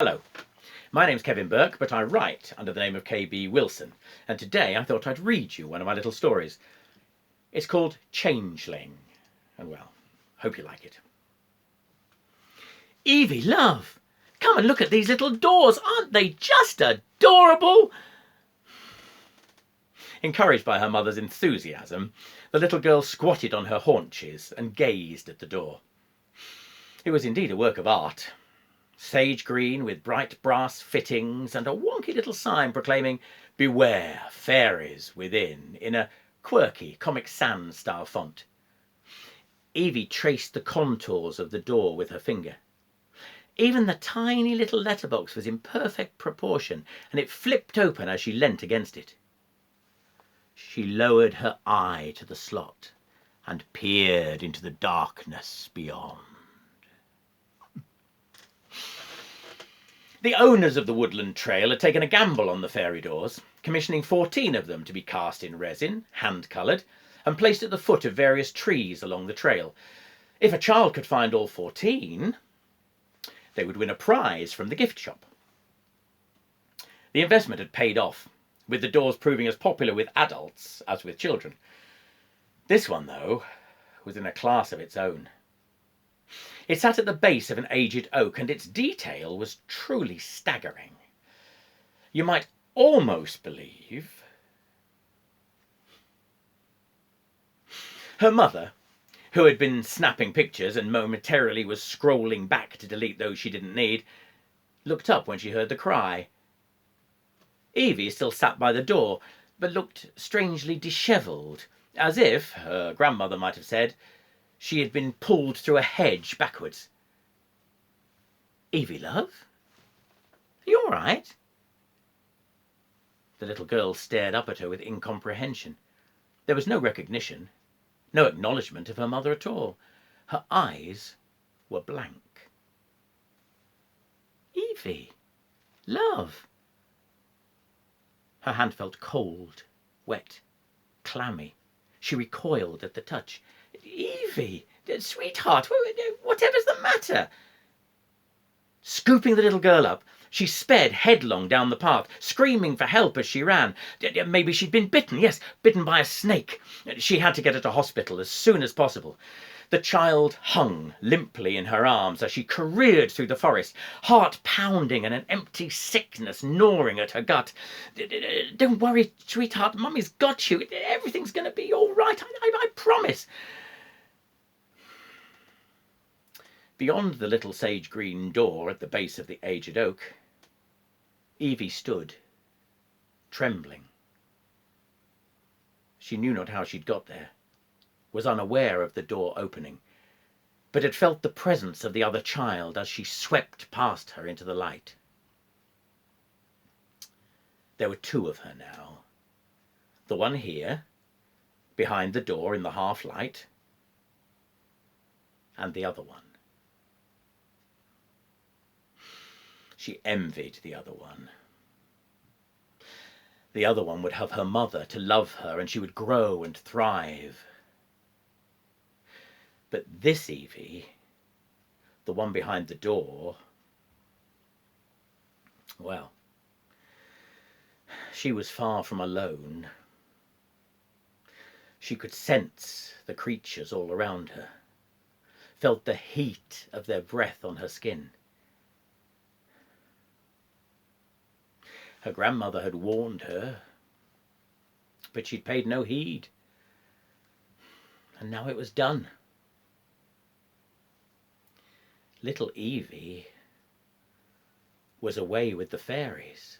Hello, my name's Kevin Burke, but I write under the name of KB Wilson, and today I thought I'd read you one of my little stories. It's called Changeling, and well, hope you like it. Evie, love, come and look at these little doors. Aren't they just adorable? Encouraged by her mother's enthusiasm, the little girl squatted on her haunches and gazed at the door. It was indeed a work of art. Sage green with bright brass fittings and a wonky little sign proclaiming "Beware, fairies within" in a quirky Comic Sans style font. Evie traced the contours of the door with her finger. Even the tiny little letterbox was in perfect proportion, and it flipped open as she leant against it. She lowered her eye to the slot and peered into the darkness beyond. The owners of the woodland trail had taken a gamble on the fairy doors, commissioning 14 of them to be cast in resin, hand-coloured, and placed at the foot of various trees along the trail. If a child could find all 14, they would win a prize from the gift shop. The investment had paid off, with the doors proving as popular with adults as with children. This one, though, was in a class of its own. It sat at the base of an aged oak, and its detail was truly staggering. You might almost believe her mother, who had been snapping pictures and momentarily was scrolling back to delete those she didn't need, looked up when she heard the cry. Evie still sat by the door, but looked strangely dishevelled, as if, her grandmother might have said, she had been pulled through a hedge backwards. "Evie, love? Are you all right?" The little girl stared up at her with incomprehension. There was no recognition, no acknowledgement of her mother at all. Her eyes were blank. "Evie, love." Her hand felt cold, wet, clammy. She recoiled at the touch. "Evie, sweetheart, whatever's the matter?" Scooping the little girl up, she sped headlong down the path, screaming for help as she ran. Maybe she'd been bitten, yes, bitten by a snake. She had to get her to hospital as soon as possible. The child hung limply in her arms as she careered through the forest, heart pounding and an empty sickness gnawing at her gut. "Don't worry, sweetheart, Mummy's got you. Everything's going to be all right, I promise." Beyond the little sage-green door at the base of the aged oak, Evie stood, trembling. She knew not how she'd got there, was unaware of the door opening, but had felt the presence of the other child as she swept past her into the light. There were 2 of her now. The one here, behind the door in the half-light, and the other one. She envied the other one. The other one would have her mother to love her, and she would grow and thrive. But this Evie, the one behind the door, well, she was far from alone. She could sense the creatures all around her, felt the heat of their breath on her skin. Her grandmother had warned her, but she'd paid no heed. And now it was done. Little Evie was away with the fairies.